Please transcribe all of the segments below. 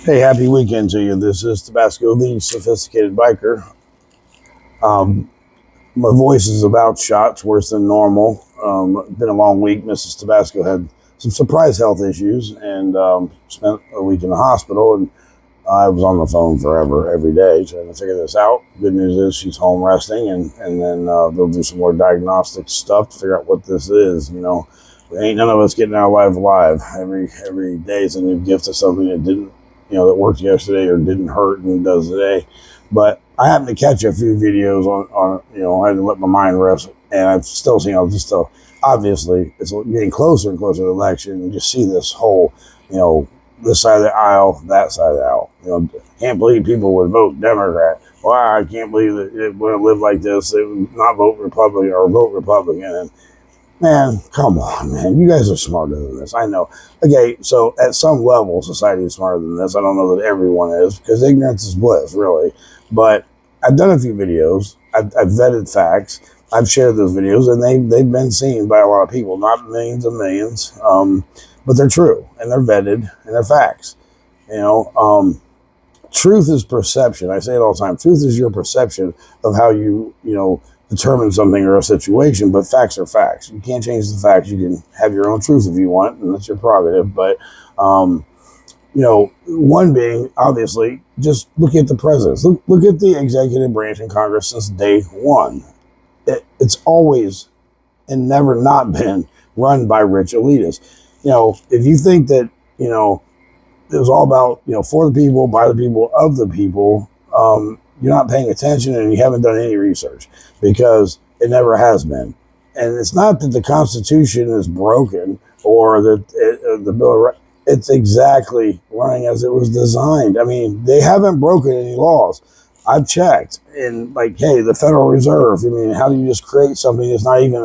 Hey, happy weekend to you. This is Tabasco, the sophisticated biker. Um, my voice is about shot. It's worse than normal. Been a long week. Mrs. Tabasco had some surprise health issues and spent a week in the hospital. And I was on the phone forever, every day, trying to figure this out. Good news is she's home resting, and then they'll do some more diagnostic stuff to figure out what this is. You know, ain't none of us getting our life alive. Every day is a new gift of something that didn't, that worked yesterday or didn't hurt and does today. But I happened to catch a few videos on I had to let my mind rest, and I've still seen, obviously it's getting closer and closer to the election. You just see this whole, this side of the aisle, that side of the aisle. Can't believe people would vote Democrat. Wow, I can't believe that it would live like this. They would not vote Republican or vote Republican. And man, come on, man. You guys are smarter than this. I know. Okay, so at some level, society is smarter than this. I don't know that everyone is, because ignorance is bliss, really. But I've done a few videos. I've vetted facts. I've shared those videos, and they've been seen by a lot of people, not millions and millions, but they're true, and they're vetted, and they're facts. Truth is perception. I say it all the time. Truth is your perception of how you determine something or a situation, but facts are facts. You can't change the facts. You can have your own truth if you want, and that's your prerogative. But, one being, obviously, just look at the presidents. Look at the executive branch in Congress since day one. It's always and never not been run by rich elitists. If you think that, it was all about, for the people, by the people, of the people, you're not paying attention and you haven't done any research, because it never has been. And it's not that the Constitution is broken or that the Bill of Rights, it's exactly running as it was designed. I mean, they haven't broken any laws. I've checked, and hey, the Federal Reserve, how do you just create something that's not even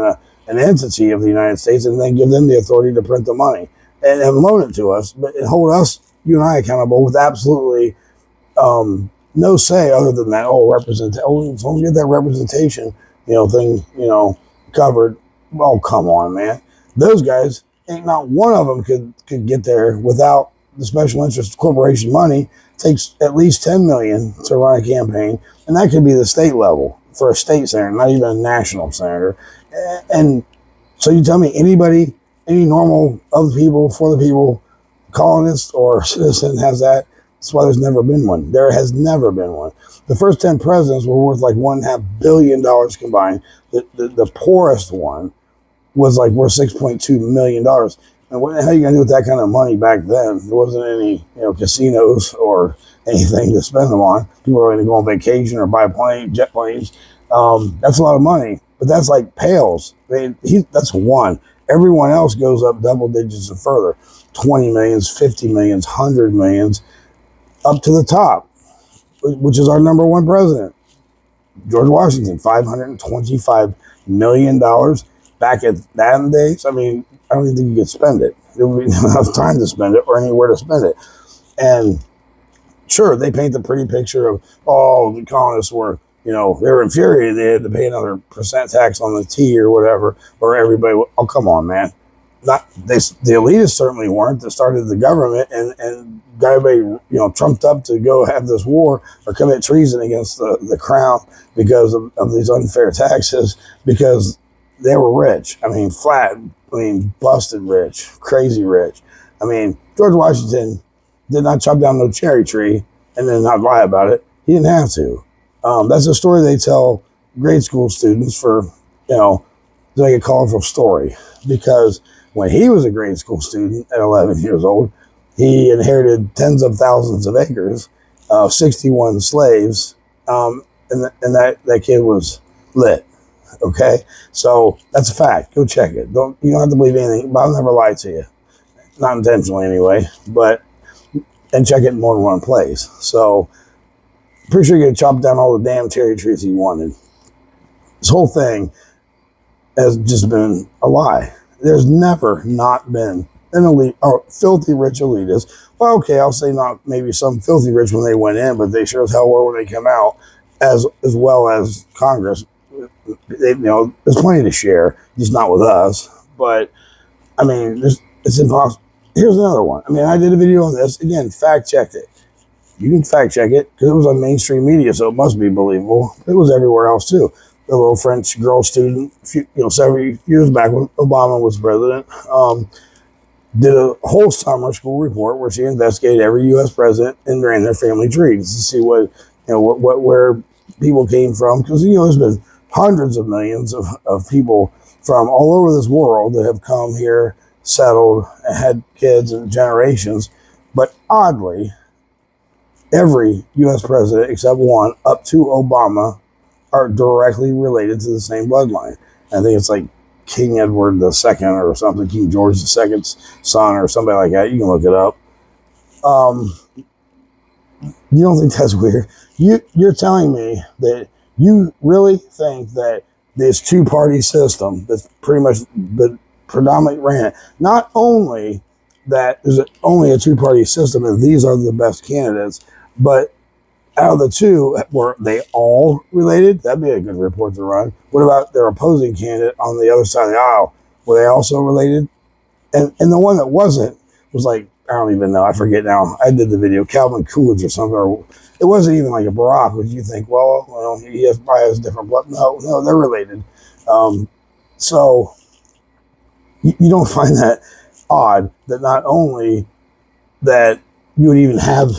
an entity of the United States and then give them the authority to print the money and loan it to us, but hold us, you and I, accountable with absolutely no say other than that. So we get that representation, thing, covered. Well, come on, man. Those guys, ain't not one of them could get there without the special interest corporation money. It takes at least $10 million to run a campaign, and that could be the state level for a state senator, not even a national senator. And so you tell me any normal of the people, for the people, colonist or citizen has that? That's why there's never been one. There has never been one. The first 10 presidents were worth like $1.5 billion combined. The poorest one was like worth $6.2 million. And what the hell are you going to do with that kind of money back then? There wasn't any casinos or anything to spend them on. People were going to go on vacation or buy jet planes. That's a lot of money, but that's like pales. That's one. Everyone else goes up double digits and further. 20 millions, 50 millions, 100 millions, up to the top, which is our number one president, George Washington, $525 million back at that days. I don't even think you could spend it. There would be enough time to spend it or anywhere to spend it. And sure, they paint the pretty picture of, the colonists were, they were infuriated. They had to pay another percent tax on the tea or whatever, or everybody. Oh, come on, man. The elitists certainly weren't, that started the government and got everybody, trumped up to go have this war or commit treason against the crown because of these unfair taxes, because they were rich. Busted rich, crazy rich. George Washington did not chop down no cherry tree and then not lie about it. He didn't have to. That's a story they tell grade school students to make a colorful story, because when he was a grade school student at 11 years old, he inherited tens of thousands of acres, 61 slaves, and that kid was lit. Okay, so that's a fact. Go check it. You don't have to believe anything, but I'll never lie to you, not intentionally anyway. And check it in more than one place. So pretty sure you could chop down all the damn cherry trees you wanted. This whole thing has just been a lie. There's never not been an elite or filthy rich elitist. Well, okay, I'll say not maybe some filthy rich when they went in, but they sure as hell were when they come out, as well as Congress. There's plenty to share, just not with us. But it's impossible. Here's another one. I did a video on this. Again, fact checked it. You can fact check it because it was on mainstream media, so it must be believable. It was everywhere else too. The little French girl student, several years back when Obama was president, did a whole summer school report where she investigated every U.S. president and ran their family trees to see where people came from. Because there's been hundreds of millions of people from all over this world that have come here, settled, had kids and generations. But oddly, every U.S. president except one, up to Obama, are directly related to the same bloodline. I think it's like King Edward II or something, King George II's son or somebody like that. You can look it up. You don't think that's weird? You're telling me that you really think that this two-party system that's pretty much the predominant ran it, not only that is it only a two-party system and these are the best candidates, but out of the two, were they all related? That'd be a good report to run. What about their opposing candidate on the other side of the aisle? Were they also related? And the one that wasn't was like, I don't even know. I forget now. I did the video, Calvin Coolidge or something. Or it wasn't even like a Barack, which you think, well, he has probably has different blood. No, they're related. So you don't find that odd that not only that you would even have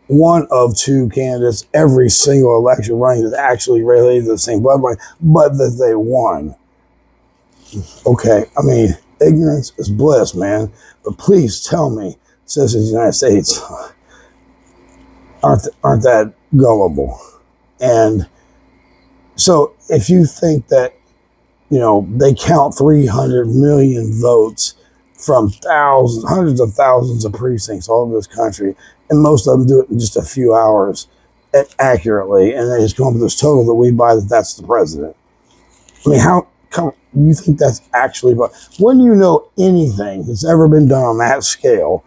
one of two candidates every single election running that's actually related to the same bloodline, but that they won. Okay, I mean, ignorance is bliss, man. But please tell me, citizens of the United States aren't that gullible. And so if you think that, they count 300 million votes from hundreds of thousands of precincts all over this country, and most of them do it in just a few hours accurately, and they just come up with this total that we buy that's the president. I mean, how come you think that's actually, but when you know anything that's ever been done on that scale,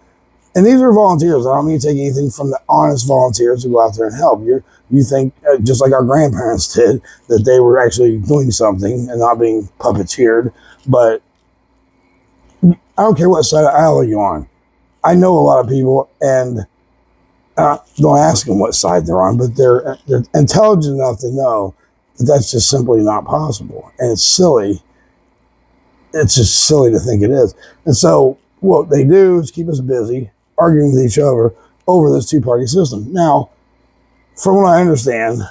and these are volunteers, I don't mean to take anything from the honest volunteers who go out there and help. You think, just like our grandparents did, that they were actually doing something and not being puppeteered, but I don't care what side of the aisle you're on. I know a lot of people, and don't ask them what side they're on, but they're intelligent enough to know that that's just simply not possible. And it's silly. It's just silly to think it is. And so what they do is keep us busy, arguing with each other over this two-party system. Now, from what I understand,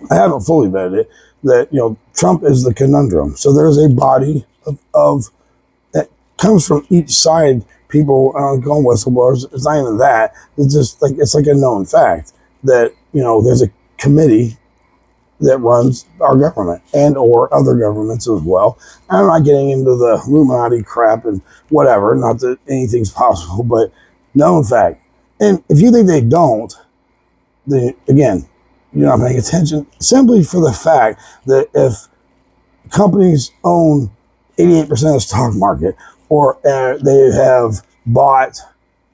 I haven't fully vetted it, that, Trump is the conundrum. So there's a body of that comes from each side. People going whistleblowers. It's not even that. It's just it's like a known fact that there's a committee that runs our government and or other governments as well. I'm not getting into the Illuminati crap and whatever. Not that anything's possible, but known fact. And if you think they don't, then again, you're not paying attention. Simply for the fact that if companies own 88% of the stock market, or they have bought,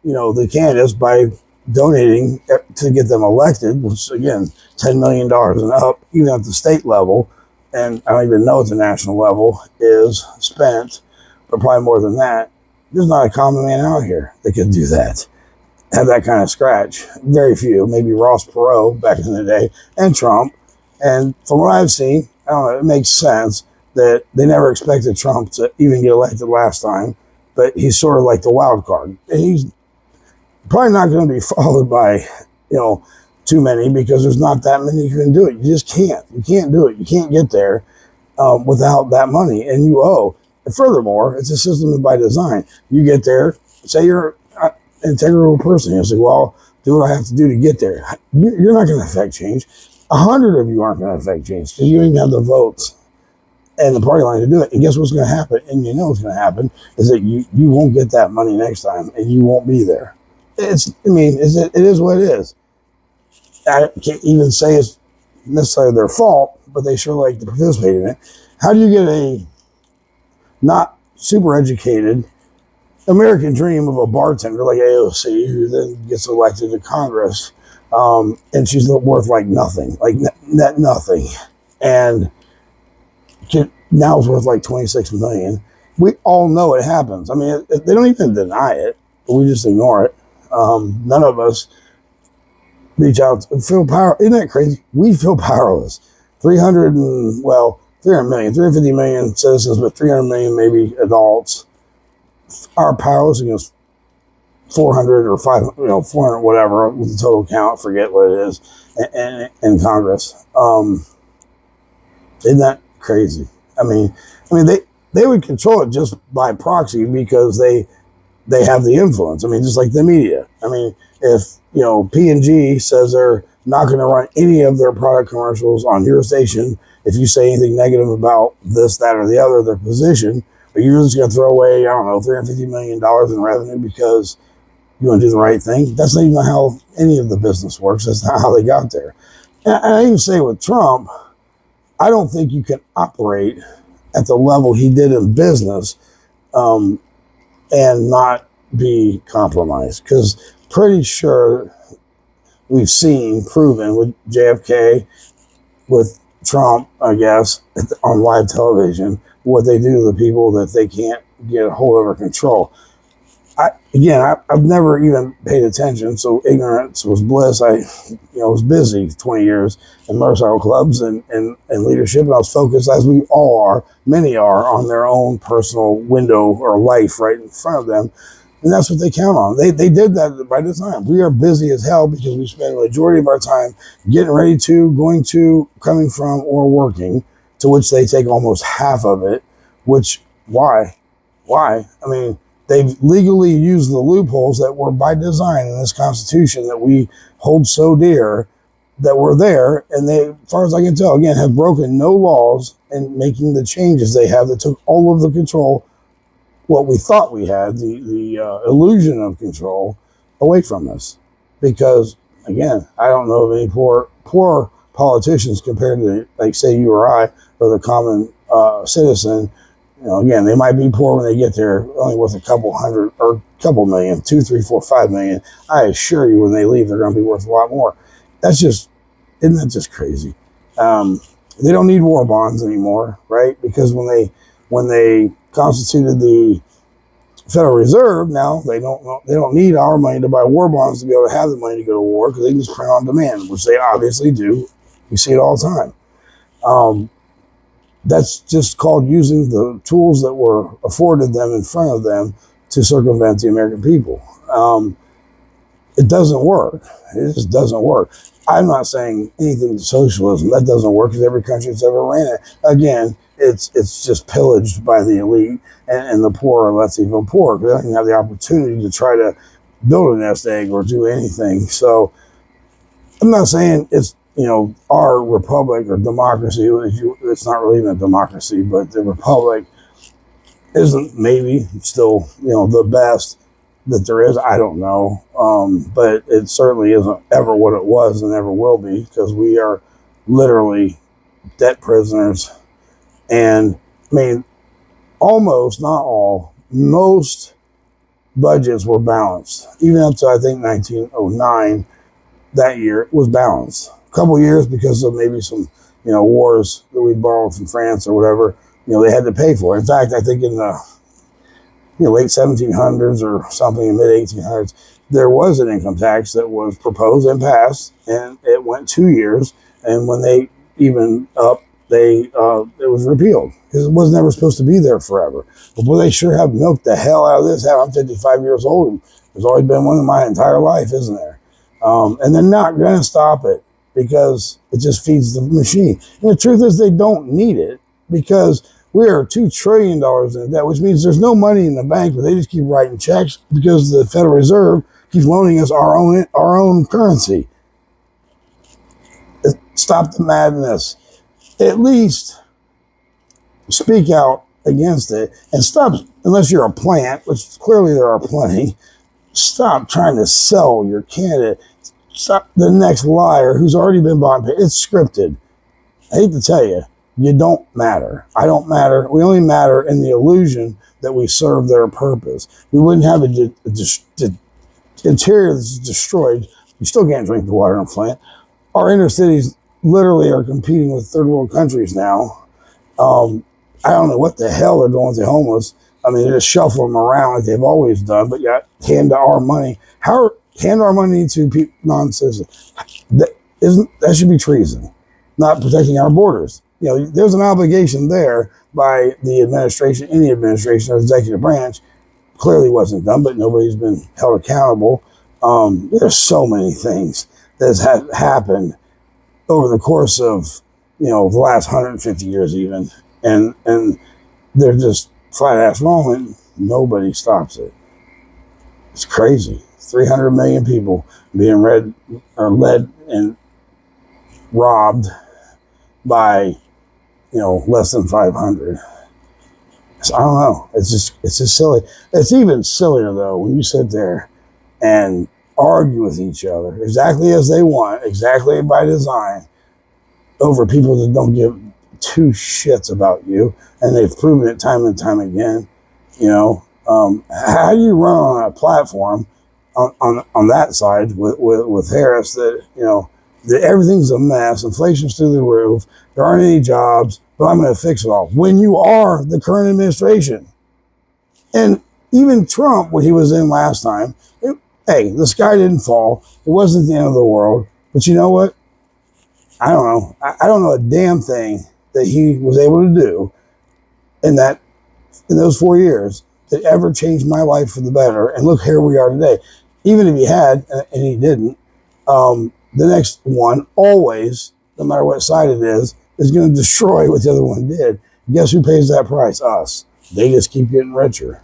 the candidates by donating to get them elected, which again, $10 million and up, even at the state level, and I don't even know at the national level, is spent, but probably more than that. There's not a common man out here that could do that, have that kind of scratch. Very few, maybe Ross Perot back in the day, and Trump. And from what I've seen, I don't know, it makes sense that they never expected Trump to even get elected last time, but he's sort of like the wild card. And he's probably not going to be followed by, too many, because there's not that many who can do it. You just can't. You can't do it. You can't get there without that money, and you owe. And furthermore, it's a system by design. You get there, say you're an integral person. You say, well, do what I have to do to get there. You're not going to affect change. 100 of you aren't going to affect change because you don't even have the votes and the party line to do it. And guess what's going to happen? And what's going to happen is that you won't get that money next time, and you won't be there. It is what it is. I can't even say it's necessarily their fault, but they sure like to participate in it. How do you get a not super educated American dream of a bartender like AOC, who then gets elected to Congress, and she's worth like nothing, like net nothing, and now it's worth like 26 million. We all know it happens. I mean, they don't even deny it, but we just ignore it. None of us reach out and feel power. Isn't that crazy? We feel powerless. 350 million citizens, but 300 million maybe adults are powerless against 400 or 500, 400, whatever the total count, forget what it is, in Congress. Isn't that crazy? I mean, they would control it just by proxy because they have the influence. I mean, just like the media. I mean, if P&G says they're not going to run any of their product commercials on your station, if you say anything negative about this, that, or the other, their position, but you're just going to throw away, I don't know, $350 million in revenue because you want to do the right thing. That's not even how any of the business works. That's not how they got there. And I even say with Trump, I don't think you can operate at the level he did in business and not be compromised. Because pretty sure we've seen proven with JFK, with Trump, I guess, on live television, what they do to the people that they can't get a hold of or control. I've never even paid attention, so ignorance was bliss. I was busy 20 years in motorcycle clubs and leadership, and I was focused, as we all are, many are, on their own personal window or life right in front of them, and that's what they count on. They did that by design. We are busy as hell because we spend a majority of our time getting ready to, going to, coming from, or working, to which they take almost half of it, which, why? I mean, they've legally used the loopholes that were by design in this Constitution that we hold so dear, that were there, and they, as far as I can tell, again, have broken no laws in making the changes they have that took all of the control, what we thought we had, the illusion of control, away from us. Because, again, I don't know of any poor politicians compared to, like, say, you or I, or the common citizen. Again, they might be poor when they get there, only worth a couple hundred or a couple million, 2, 3, 4, 5 million. I assure you, when they leave, they're going to be worth a lot more. Isn't that just crazy? They don't need war bonds anymore, right? Because when they constituted the Federal Reserve, now they don't need our money to buy war bonds to be able to have the money to go to war, because they can just print on demand, which they obviously do. We see it all the time. That's just called using the tools that were afforded them in front of them to circumvent the American people. It doesn't work. It just doesn't work. I'm not saying anything to socialism. That doesn't work because every country that's ever ran it, again, it's just pillaged by the elite, and the poor are less even poor because they don't have the opportunity to try to build a nest egg or do anything. So I'm not saying it's, our republic or democracy, it's not really even a democracy, but the republic isn't maybe still, the best that there is. I don't know. But it certainly isn't ever what it was and never will be, because we are literally debt prisoners. And I mean, almost, not all, most budgets were balanced. Even up to, I think, 1909, that year, it was balanced. A couple years because of maybe some, wars that we borrowed from France or whatever, they had to pay for. In fact, I think in the late 1700s or something, in mid 1800s, there was an income tax that was proposed and passed, and it went 2 years. And when they even up, it was repealed because it was never supposed to be there forever. But boy, they sure have milked the hell out of this. I'm 55 years old, and there's always been one in my entire life, isn't there? And they're not going to stop it because it just feeds the machine. And the truth is, they don't need it, because we are $2 trillion in debt, which means there's no money in the bank, but they just keep writing checks because the Federal Reserve keeps loaning us our own currency. Stop the madness. At least speak out against it, and stop, unless you're a plant, which clearly there are plenty, stop trying to sell your candidate. Stop the next liar who's already been bought and paid. It's scripted. I hate to tell you, you don't matter. I don't matter. We only matter in the illusion that we serve their purpose. We wouldn't have the interior that's destroyed. You still can't drink the water in Flint. Our inner cities literally are competing with third world countries now. I don't know what the hell they're doing with the homeless. I mean, they just shuffle them around like they've always done, but yet hand to our money. How hand our money to non-citizens. That should be treason, not protecting our borders. You know, there's an obligation there by the administration, any administration or executive branch. Clearly wasn't done, but nobody's been held accountable. There's so many things that have happened over the course of, you know, the last 150 years even, and they're just flat ass wrong, and nobody stops it. It's crazy. 300 million people being led and robbed by, you know, less than 500. So I don't know. It's just silly. It's even sillier though when you sit there and argue with each other exactly as they want, exactly by design, over people that don't give two shits about you, and they've proven it time and time again. You know, how do you run on a platform on that side with Harris that, you know, that everything's a mess, inflation's through the roof, there aren't any jobs, but I'm going to fix it all, when you are the current administration? And even Trump, when he was in last time, hey, the sky didn't fall. It wasn't the end of the world. But you know what? I don't know. I don't know a damn thing that he was able to do in those 4 years that ever changed my life for the better. And look, here we are today. Even if he had, and he didn't, the next one always, no matter what side it is going to destroy what the other one did. Guess who pays that price? Us. They just keep getting richer.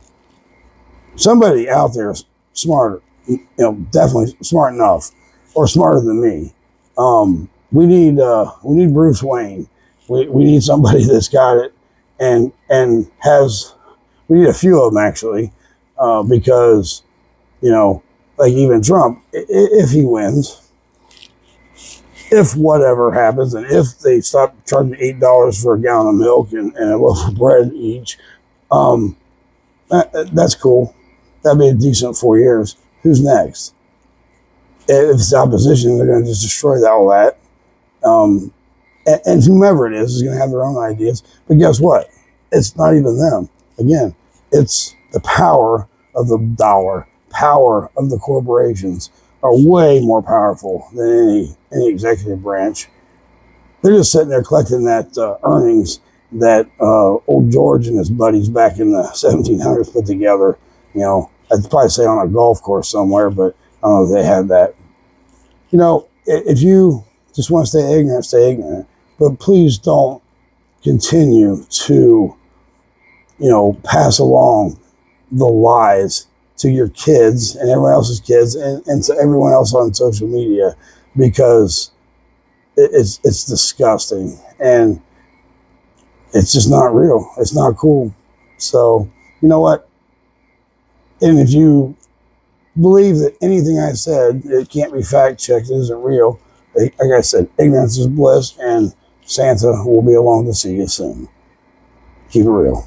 Somebody out there is smarter, you know, definitely smart enough, or smarter than me. We need Bruce Wayne. We need somebody that's got it and has. We need a few of them actually, because, you know, like even Trump, if he wins, if whatever happens, and if they stop charging $8 for a gallon of milk and a loaf of bread each, that's cool. That'd be a decent 4 years. Who's next? If it's opposition, they're going to just destroy all that. And whomever it is going to have their own ideas. But guess what? It's not even them. Again, it's the power of the dollar, power of the corporations are way more powerful than any executive branch. They're just sitting there collecting that earnings that old George and his buddies back in the 1700s put together. You know, I'd probably say on a golf course somewhere, but I don't know if they had that. You know, if you just want to stay ignorant, stay ignorant. But please don't continue to, you know, pass along the lies to your kids and everyone else's kids and to everyone else on social media, because it's disgusting and it's just not real. It's not cool. So, you know what? And if you believe that anything I said, it can't be fact checked, it isn't real, like I said, ignorance is bliss, and Santa will be along to see you soon. Keep it real.